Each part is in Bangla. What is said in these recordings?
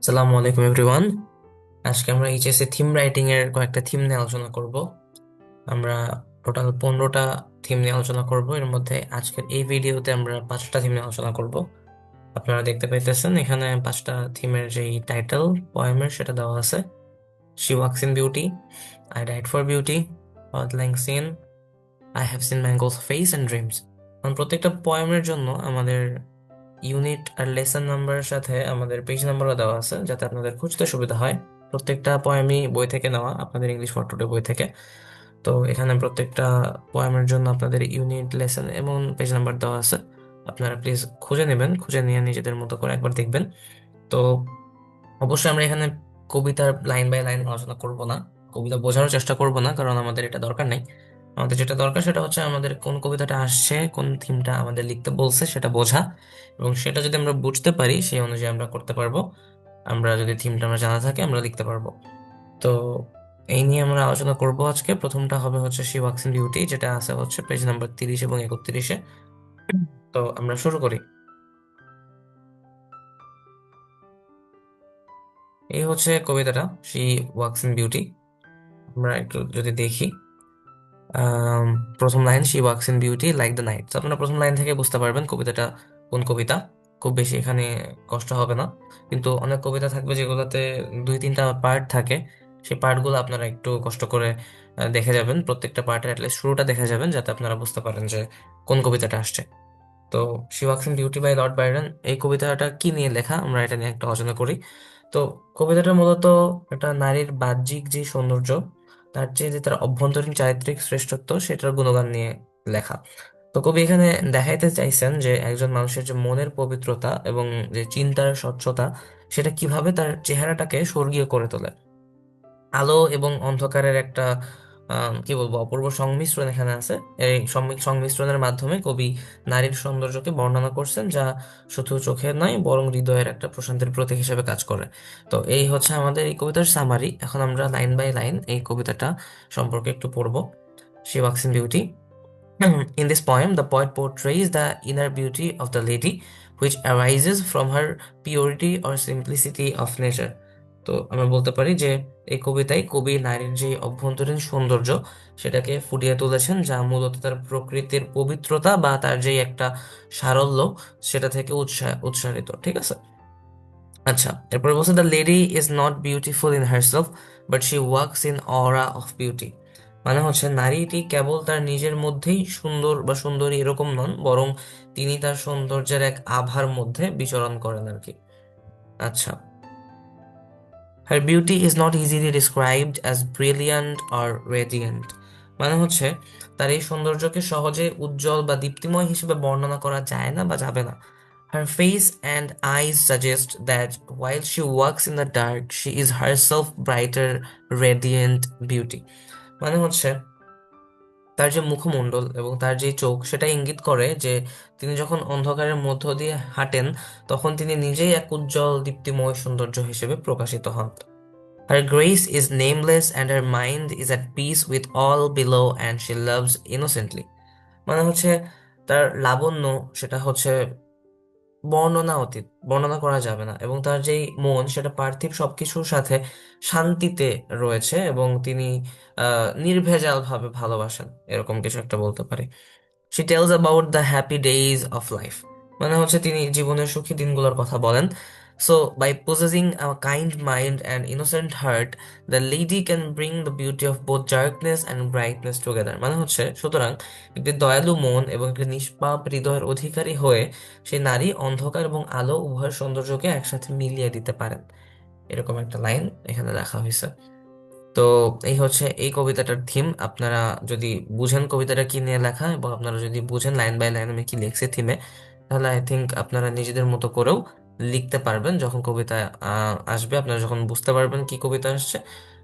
আসসালামু আলাইকুম এভরিওয়ান। আজকে আমরা এইচএসসি থিম রাইটিং এর কয়েকটা থিম নিয়ে আলোচনা করব। আমরা টোটাল 15টা থিম নিয়ে আলোচনা করব। এর মধ্যে আজকের এই ভিডিওতে আমরা 5টা থিম নিয়ে আলোচনা করব। আপনারা দেখতে পাইতেছেন এখানে 5টা থিমের যেই টাইটেল পোয়েমের সেটা দেওয়া আছে: she walks in beauty, I died for beauty, auld lang syne, I have seen Bengal's face and dreams. প্রত্যেকটা পোয়েমের জন্য আমাদের ইউনিট আর লেসন নাম্বারের সাথে আমাদের পেজ নাম্বারও দেওয়া আছে, যাতে আপনাদের খুঁজতে সুবিধা হয়। প্রত্যেকটা পোয়েমই বই থেকে নেওয়া, আপনাদের ইংলিশ ফর টুডে বই থেকে। তো এখানে প্রত্যেকটা পোয়েমের জন্য আপনাদের ইউনিট, লেসন এবং পেজ নাম্বার দেওয়া আছে। আপনারা প্লিজ খুঁজে নেবেন, খুঁজে নিয়ে নিজেদের মতো করে একবার দেখবেন। তো অবশ্যই আমরা এখানে কবিতার লাইন বাই লাইন আলোচনা করব না, কবিতা বোঝানোর চেষ্টা করব না, কারণ আমাদের এটা দরকার নেই। আমাদের যেটা দরকার সেটা হচ্ছে আমাদের কোন কবিতাটা আসছে, কোন থিমটা আমাদের লিখতে বলছে সেটা বোঝা, এবং সেটা যদি আমরা বুঝতে পারি সেই অনুযায়ী আমরা করতে পারবো। আমরা যদি থিমটা আমরা জানা থাকে আমরা লিখতে পারবো। তো এই নিয়ে আমরা আলোচনা করব আজকে। প্রথমটা হবে হচ্ছে শি ওয়াক্স ইন বিউটি, যেটা আছে হচ্ছে পেজ নাম্বার 30 এবং 31-এ। তো আমরা শুরু করি। এই হচ্ছে কবিতাটা, শি ওয়াক্স ইন বিউটি। আমরা একটু যদি দেখি, আম, প্রথম line, she walks in beauty like the night. আপনারা প্রথম লাইন থেকে বুঝতে পারবেন কবিতাটা কোন কবিতা। খুব বেশি এখানে কষ্ট হবে না, কিন্তু অনেক কবিতা থাকবে যেগুলোতে 2-3টা পার্ট থাকে। সেই পার্টগুলো আপনারা একটু কষ্ট করে দেখে যাবেন, প্রত্যেকটা পার্টের অ্যাটলিস্ট শুরুটা দেখে যাবেন, যাতে আপনারা বুঝতে পারেন যে কোন কবিতাটা আসছে। তো she walks in beauty by Lord Byron, এই কবিতাটা কি নিয়ে লেখা আমরা এটা নিয়ে একটা আলোচনা করি। তো কবিতাটা মূলত একটা নারীর বাহ্যিক যে সৌন্দর্য, তার চেয়ে যে তার অভ্যন্তরীণ চারিত্রিক শ্রেষ্ঠত্ব সেটার গুণগান নিয়ে লেখা। তো কবি এখানে দেখাইতে চাইছেন যে একজন মানুষের যে মনের পবিত্রতা এবং যে চিন্তার স্বচ্ছতা, সেটা কিভাবে তার চেহারাটাকে স্বর্গীয় করে তোলে। আলো এবং অন্ধকারের একটা কি বলবো, অপূর্ব সংমিশ্রণ এখানে আছে। এই সংমিশ্রণের মাধ্যমে কবি নারীর সৌন্দর্যকে বর্ণনা করছেন, যা শুধু চোখের নয় বরং হৃদয়ের একটা প্রশান্তির প্রতীক হিসেবে কাজ করে। তো এই হচ্ছে আমাদের এই কবিতার সামারি। এখন আমরা লাইন বাই লাইন এই কবিতাটা সম্পর্কে একটু পড়বো। She walks in beauty. In this poem, the poet portrays the inner beauty of the lady, which arises from her purity or simplicity of nature. তো আমরা বলতে পারি যে এই কবিতায় কবি নারীর যে অভ্যন্তরীণ সৌন্দর্য সেটাকে ফুটিয়ে তুলেছেন, যা মূলত তার প্রকৃতির পবিত্রতা বা তার যে একটা সারল্য সেটা থেকে উৎসারিত। ঠিক আছে। আচ্ছা, এরপরে বলছে the lady is not beautiful in herself, but she works in aura of beauty. মানে হচ্ছে নারীটি কেবল তার নিজের মধ্যেই সুন্দর বা সুন্দরী এরকম নন, বরং তিনি তার সৌন্দর্যের এক আভার মধ্যে বিচরণ করেন আর কি। আচ্ছা, her beauty is not easily described as brilliant or radiant. মানে হচ্ছে তার এই সৌন্দর্যকে সহজে উজ্জ্বল বা দীপ্তিময় হিসেবে বর্ণনা করা যায় না বা যাবে না। Her face and eyes suggest that while she walks in the dark, she is herself brighter, radiant beauty. মানে হচ্ছে তার যে মুখমণ্ডল এবং তার যে চোখ সেটা ইঙ্গিত করে যে তিনি যখন অন্ধকারের মধ্য দিয়ে হাঁটেন, তখন তিনি নিজেই এক উজ্জ্বল দীপ্তিময় সৌন্দর্য হিসেবে প্রকাশিত হন। Her grace is nameless and her mind is at peace with all below and she loves innocently. মানে হচ্ছে তার লাবণ্য সেটা হচ্ছে বর্ণনা অতীত, বর্ণনা করা যাবে না, এবং তার যেই মন সেটা পার্থিব সবকিছুর সাথে শান্তিতে রয়েছে এবং তিনি নির্ভেজাল ভাবে ভালোবাসেন, এরকম কিছু একটা বলতে পারি। She tells about the happy days of life. মানে হচ্ছে তিনি জীবনের সুখী দিনগুলোর কথা বলেন। So by possessing a kind mind and innocent heart, the lady can bring the beauty of both darkness and brightness together. মানে হচ্ছে সুতরাং একটি দয়ালু মন এবং একটি নিষ্পাপ হৃদয়ের অধিকারী হয়ে সেই নারী অন্ধকার এবং আলো উভয়ের সৌন্দর্যকে একসাথে মিলিয়ে দিতে পারেন। এরকম একটা লাইন এখানে লেখা হয়েছে। তো এই হচ্ছে এই কবিতাটার থিম। আপনারা যদি বুঝেন কবিতাটা কি নিয়ে লেখা এবং আপনারা যদি বুঝেন লাইন বাই লাইন আমি কি লিখছি থিমে, তাহলে আই থিঙ্ক আপনারা নিজেদের মতো করেও লিখতে পারবেন। যখন কবিতা আসবে, আপনারা যখন বুঝতে পারবেন কি কবিতা আসছে,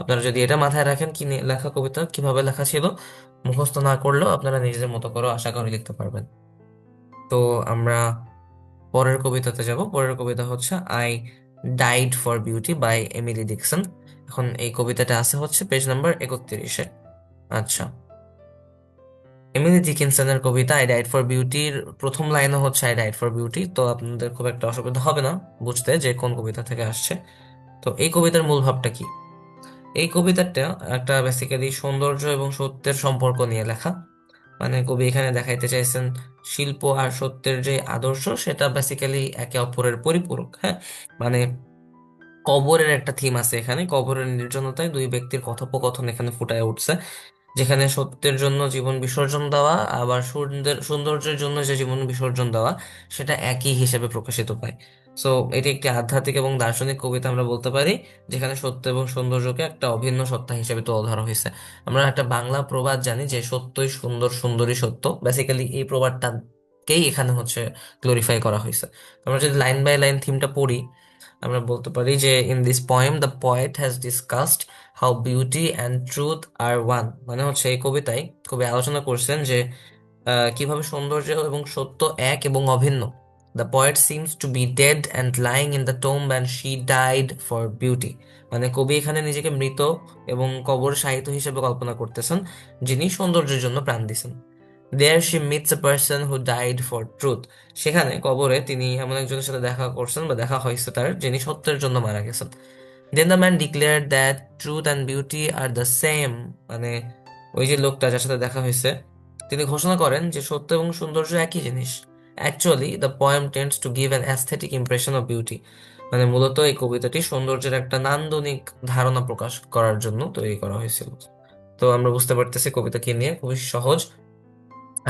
আপনারা যদি এটা মাথায় রাখেন কি নিয়ে লেখা কবিতা, কিভাবে লেখা ছিল, মুখস্থ না করলেও আপনারা নিজেদের মতো করেও আশা করি লিখতে পারবেন। তো আমরা পরের কবিতাতে যাব। পরের কবিতা হচ্ছে I died for beauty by Emily Dickinson. এখন এই কবিতাটা আছে হচ্ছে পেজ নাম্বার 31-এ। আচ্ছা, এমিলি ডিকিনসনের কবিতা আই ডাইড ফর বিউটির প্রথম লাইনও হচ্ছে আই ডাইড ফর বিউটি। তো আপনাদের খুব একটা অসুবিধা হবে না বুঝতে যে কোন কবিতা থেকে আসছে। তো এই কবিতার মূল ভাবটা কি? এই কবিতাটা একটা বেসিক্যালি সৌন্দর্য এবং সত্যের সম্পর্ক নিয়ে লেখা। মানে কবি এখানে দেখাইতে চাইছেন শিল্প আর সত্যের যে আদর্শ সেটা বেসিক্যালি একে অপরের পরিপূরক। হ্যাঁ, মানে কবরের একটা থিম আছে এখানে, কবরের নির্জনতায় দুই ব্যক্তির কথোপকথন এখানে ফুটায় উঠছে, যেখানে সত্যের জন্য জীবন বিসর্জন দেওয়া আবার সৌন্দর্যের জন্য যে জীবন বিসর্জন দেওয়া সেটা একই হিসেবে প্রকাশিত পায়। সো এটি একটি আধ্যাত্মিক এবং দার্শনিক কবিতা আমরা বলতে পারি, যেখানে সত্য এবং সৌন্দর্যকে একটা অভিন্ন সত্তা হিসেবে তুলে ধরা হয়েছে। আমরা একটা বাংলা প্রবাদ জানি যে সত্যই সুন্দর, সুন্দরই সত্য। বেসিক্যালি এই প্রবাদটাকেই এখানে হচ্ছে গ্লোরিফাই করা হয়েছে। আমরা যদি লাইন বাই লাইন থিমটা পড়ি, আমরা বলতে পারি যে in this poem the poet has discussed how beauty and truth are one. মানে হচ্ছে এই কবিতায় কবি আলোচনা করছেন যে কিভাবে সৌন্দর্য এবং সত্য এক এবং অভিন্ন। The poet seems to be dead and lying in the tomb and she died for beauty. মানে কবি এখানে নিজেকে মৃত এবং কবর সাহিত্য হিসেবে কল্পনা করতেছেন, যিনি সৌন্দর্যের জন্য প্রাণ দিছেন। There she meets a person who died for truth. সেখানে কবরে তিনি এমন একজনের সাথে দেখা করছেন বা দেখা হয়েছে তার, যিনি সত্যের জন্য মারা গেছেন। Then the man declare that truth and beauty are the same. মানে ওই যে লোকটা যার সাথে দেখা হয়েছে, তিনি ঘোষণা করেন যে সত্য এবং সৌন্দর্য একই জিনিস। Actually the poem tends to give an aesthetic impression of beauty. মানে মূলত এই কবিতাটি সৌন্দর্যের একটা নান্দনিক ধারণা প্রকাশ করার জন্য তৈরি করা হয়েছিল। তো আমরা বুঝতে পারতেছি কবিতা কি নিয়ে, খুবই সহজ।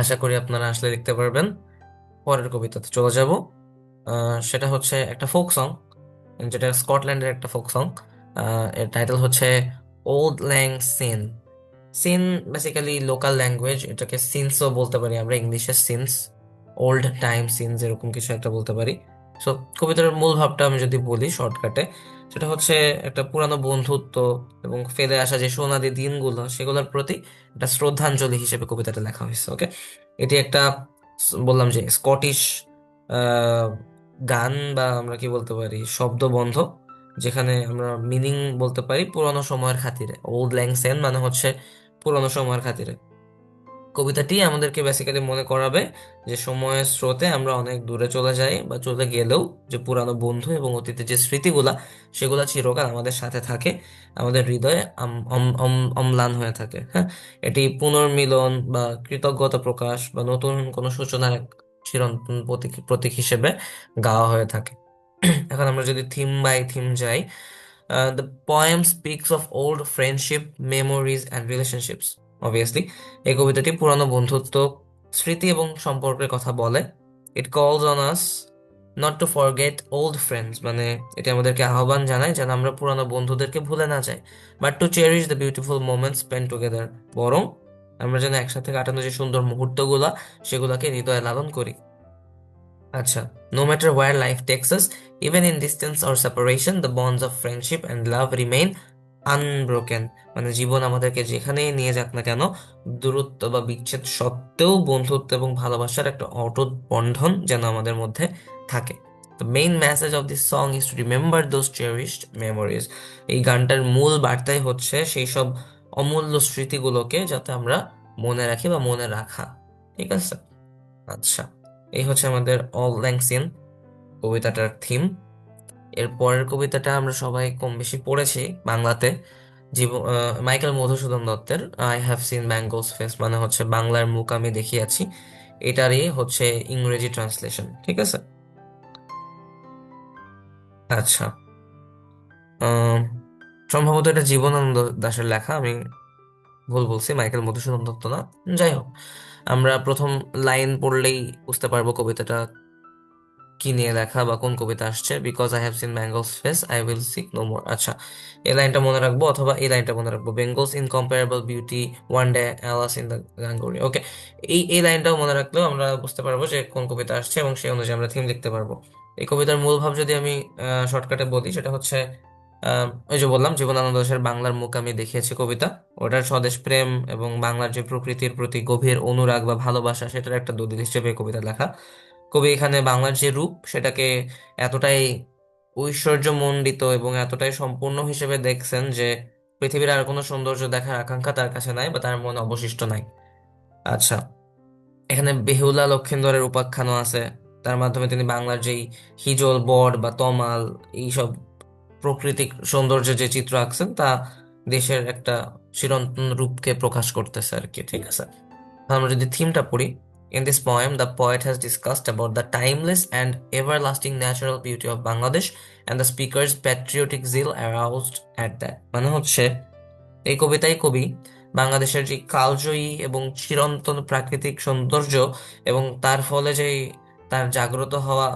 আশা করি আপনারা আসলে লিখতে পারবেন। পরের কবিতাতে চলে যাব। সেটা হচ্ছে একটা ফোক সং, যেটা স্কটল্যান্ডের একটা ফোক সং। এর টাইটেল হচ্ছে auld lang syne. Syne basically local language, এটাকে সিনসও বলতে পারি আমরা, ইংলিশে সিনস, ওল্ড টাইম সিনস এরকম কিছু একটা বলতে পারি। সো কবিতার মূল ভাবটা আমি যদি বলি শর্টকাটে, সেটা হচ্ছে একটা পুরানো বন্ধুত্ব এবং ফেলে আসা যে সোনালি দিনগুলো সেগুলোর প্রতি একটা শ্রদ্ধাঞ্জলি হিসেবে কবিতাটা লেখা হয়েছে। ওকে, এটি একটা বললাম যে স্কটিশ আহ, গান, বা আমরা কি বলতে পারি শব্দবন্ধ, যেখানে আমরা মিনিং বলতে পারি পুরোনো সময়ের খাতিরে। ওল্ড ল্যাং সেন মানে হচ্ছে পুরোনো সময়ের খাতিরে। কবিতাটি আমাদেরকে বেসিক্যালি মনে করাবে যে সময়ের স্রোতে আমরা অনেক দূরে চলে যাই বা চলে গেলেও যে পুরানো বন্ধু এবং অতীতের যে স্মৃতিগুলা সেগুলা চিরকাল আমাদের সাথে থাকে, আমাদের হৃদয়ে অম্লান হয়ে থাকে। হ্যাঁ, এটি পুনর্মিলন বা কৃতজ্ঞতা প্রকাশ বা নতুন কোনো সূচনার এক চিরন্তন প্রতীক প্রতীক হিসেবে গাওয়া হয়ে থাকে। এখন আমরা যদি থিম বাই থিম যাই, the poem speaks of old friendship, memories and relationships. Obviously এই কবিতাটি পুরানো বন্ধুত্ব, স্মৃতি এবং সম্পর্কের কথা বলে। ইট কলস on us not to forget old friends. মানে এটি আমাদেরকে আহ্বান জানায় যেন আমরা পুরানো বন্ধুদেরকে ভুলে না যাই, but to cherish the beautiful moments spend together. বরং আমরা যেন একসাথে কাটানো যে সুন্দর মুহূর্তগুলা সেগুলাকে হৃদয়ে লালন করি। আচ্ছা, no matter where life takes us, even in distance or separation, the bonds of friendship and love remain unbroken. মানে জীবন আমাদেরকে যেখানেই নিয়ে যাক না কেন, দূরত্ব বা বিচ্ছেদ সত্ত্বেও বন্ধুত্ব এবং ভালোবাসার একটা অটুট বন্ধন যেন আমাদের মধ্যে থাকে। The main message of this song is to remember those cherished memories. এই গানটার মূল বার্তাই হচ্ছে সেই সব অমূল্য স্মৃতিগুলোকে যাতে আমরা মনে রাখি বা মনে রাখা। ঠিক আছে? আচ্ছা, এই হচ্ছে আমাদের অল ল্যাংসিন কবিতাটার থিম। এর পরের কবিতাটা আমরা সবাই কম বেশি পড়েছি বাংলাতে, মাইকেল মধুসূদন দত্তের I have scene bangles face. মানে হচ্ছে বাংলার মুখ আমি দেখিয়াছি, এটারই হচ্ছে ইংরেজি ট্রান্সলেশন। ঠিক আছে? আচ্ছা, আহ, সম্ভবত এটা জীবনানন্দ দাশের লেখা, আমি ভুল বলছি, মাইকেল মধুসূদন দত্ত না। যাই হোক, আমরা প্রথম লাইন পড়লেই বুঝতে পারবো কবিতাটা কি নিয়ে লেখা বা কোন কবিতা আসছে। Because I have seen Bengal's face I will seek no more. আচ্ছা, এই লাইনটা মনে রাখবো, অথবা এই লাইনটা মনে রাখবো, Bengal's incomparable beauty one day alas in the Ganguri. Okay, এই লাইনটাও মনে রাখলেও আমরা বুঝতে পারবো যে কোন কবিতা আসছে এবং সেই অনুযায়ী আমরা থিম লিখতে পারবো। এই কবিতার মূল ভাব যদি আমি শর্টকাটে বলি, সেটা হচ্ছে ওই যে বললাম জীবনানন্দ দাশের বাংলার মুখ আমি দেখিয়েছি কবিতা, ওটার স্বদেশ প্রেম এবং বাংলার যে প্রকৃতির প্রতি গভীর অনুরাগ বা ভালোবাসা সেটার একটা দলিল হিসেবে এই কবিতা লেখা। কবি এখানে বাংলার যে রূপ সেটাকে এতটাই ঐশ্বর্যমণ্ডিত এবং এতটাই সম্পূর্ণ হিসেবে দেখছেন যে পৃথিবীর আর কোনো সৌন্দর্য দেখার আকাঙ্ক্ষা তার কাছে নাই বা তার মনে অবশিষ্ট নাই। আচ্ছা, এখানে বেহুলা লক্ষিন্দরের উপাখ্যানও আছে, তার মাধ্যমে তিনি বাংলার যেই হিজল বট বা তমাল এইসব প্রাকৃতিক সৌন্দর্যের যে চিত্র আঁকছেন তা দেশের একটা চিরন্তন রূপকে প্রকাশ করতেছে আর কি, ঠিক আছে? আমরা যদি থিমটা পড়ি, in this poem the poet has discussed about the timeless and everlasting natural beauty of Bangladesh and the speaker's patriotic zeal aroused at that। মানে হচ্ছে এই কবিতায় কবি বাংলাদেশের যে কালজয়ী এবং চিরন্তন প্রাকৃতিক সৌন্দর্য এবং তার ফলে যে তার জাগ্রত হওয়া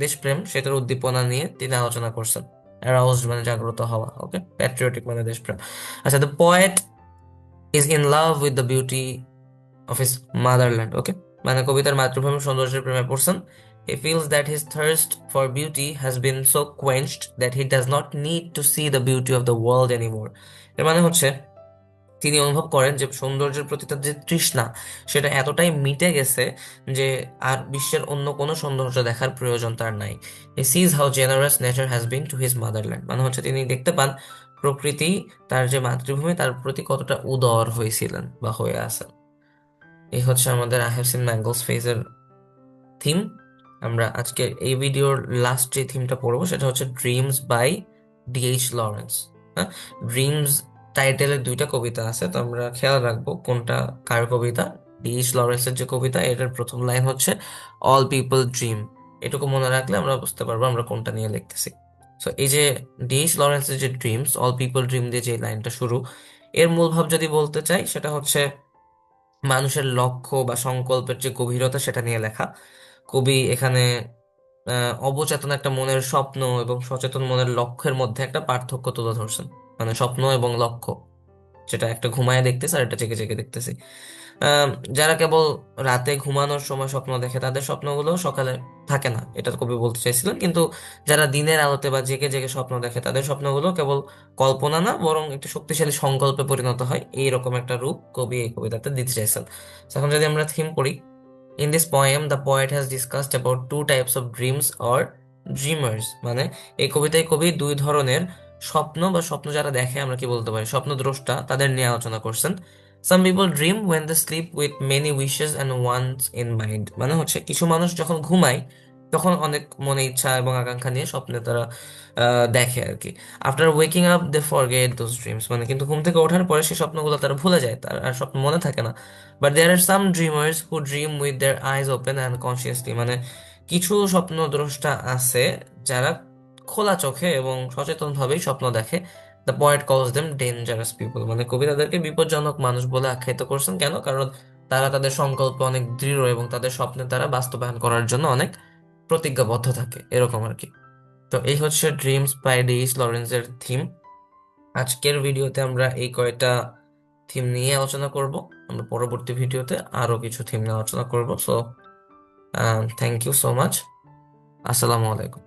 দেশপ্রেম সেটার উদ্দীপনা নিয়ে তিনি আলোচনা করছেন। অ্যারাউজড মানে জাগ্রত হওয়া, ওকে, প্যাট্রিয়টিক মানে দেশপ্রেম। আচ্ছা, the poet is in love with the beauty of his motherland, okay, মানে কবিতার মাতৃভূমির সৌন্দর্যের প্রেমে পড়ছেন। He feels that his thirst for beauty has been so quenched that he does not need to see the beauty of the world anymore। এর মানে হচ্ছে তিনি অনুভব করেন যে সৌন্দর্যের প্রতি তার যে তৃষ্ণা সেটা এতটাই মিটে গেছে যে আর বিশ্বের অন্য কোনো সৌন্দর্য দেখার প্রয়োজন তার নাই। He sees how generous nature has been to his motherland, মানে হচ্ছে তিনি দেখতে পান প্রকৃতি তার যে মাতৃভূমি তার প্রতি কতটা উদার হয়েছিলেন বা হয়ে আছেন। এই হচ্ছে আমাদের আই হ্যাভ সিন ম্যাঙ্গলস ফেজের থিম। আমরা আজকের এই ভিডিওর লাস্ট যে থিমটা পড়বো সেটা হচ্ছে ড্রিমস বাই ডিএইচ লরেন্স। হ্যাঁ, ড্রিমস টাইটেলের দুইটা কবিতা আছে, তো আমরা খেয়াল রাখবো কোনটা কার কবিতা। ডিএইচ লরেন্সের যে কবিতা এটার প্রথম লাইন হচ্ছে অল পিপল ড্রিম। এটুকু মনে রাখলে আমরা বুঝতে পারবো আমরা কোনটা নিয়ে লিখতেছি। তো এই যে ডিএইচ লরেন্সের যে ড্রিমস অল পিপল ড্রিম দিয়ে যে লাইনটা শুরু, এর মূল ভাব যদি বলতে চাই সেটা হচ্ছে মানুষের লক্ষ্য বা সংকল্পের যে গভীরতা সেটা নিয়ে লেখা। কবি এখানে অবচেতন একটা মনের স্বপ্ন এবং সচেতন মনের লক্ষ্যের মধ্যে একটা পার্থক্য তুলে ধরছেন। মানে স্বপ্ন এবং লক্ষ্য, যেটা একটা ঘুমায় দেখতেছে আর একটা জেগে জেগে দেখতেছি। আহ, যারা কেবল রাতে ঘুমানোর সময় স্বপ্ন দেখে তাদের স্বপ্নগুলো সকালে থাকে না, এটা কবি বলতে চাইছিলেন। কিন্তু যারা দিনের আলোতে বা জেগে জেগে স্বপ্ন দেখে তাদের স্বপ্নগুলো কেবল কল্পনা না বরং একটি শক্তিশালী সংকল্পে পরিণত হয়, এইরকম একটা রূপ কবি এই কবিতাতে দিতে চাইছেন। তো এখন যদি আমরা থিম পড়ি, in this poem the poet has discussed about two types of dreams or dreamers। মানে এই কবিতায় কবি দুই ধরনের স্বপ্ন বা স্বপ্ন যারা দেখে আমরা কি বলতে পারি স্বপ্নদ্রষ্টা তাদের নিয়ে আলোচনা করছেন। Some people dream when they sleep with many wishes and wants in mind। মানে হচ্ছে কিছু মানুষ যখন ঘুমায় তখন অনেক মনে ইচ্ছা এবং আকাঙ্ক্ষা নিয়ে স্বপ্নে তারা দেখে আর কি। After waking up they forget those dreams. মানে কিন্তু ঘুম থেকে ওঠার পরে সেই স্বপ্নগুলো তারা ভুলে যায়, তার আর স্বপ্ন মনে থাকে না। But there are some dreamers who dream with their eyes open and consciously. মানে কিছু স্বপ্নদ্রষ্টা আছে যারা খোলা চোখে এবং সচেতনভাবেই স্বপ্ন দেখে। দ্য পয়েট কলস দেম ডেঞ্জারাস পিপল। মানে কবি তাদেরকে বিপজ্জনক মানুষ বলে আখ্যায়িত করছেন। কেন? কারণ তারা তাদের সংকল্প অনেক দৃঢ় এবং তাদের স্বপ্নে তারা বাস্তবায়ন করার জন্য অনেক প্রতিজ্ঞাবদ্ধ থাকে, এরকম আর কি। তো এই হচ্ছে ড্রিমস বাই ডিএইচ লরেন্সের থিম। আজকের ভিডিওতে আমরা এই কয়টা থিম নিয়ে আলোচনা করব। আমরা পরবর্তী ভিডিওতে আরো কিছু থিম নিয়ে আলোচনা করব। So thank you so much. আসসালামু আলাইকুম।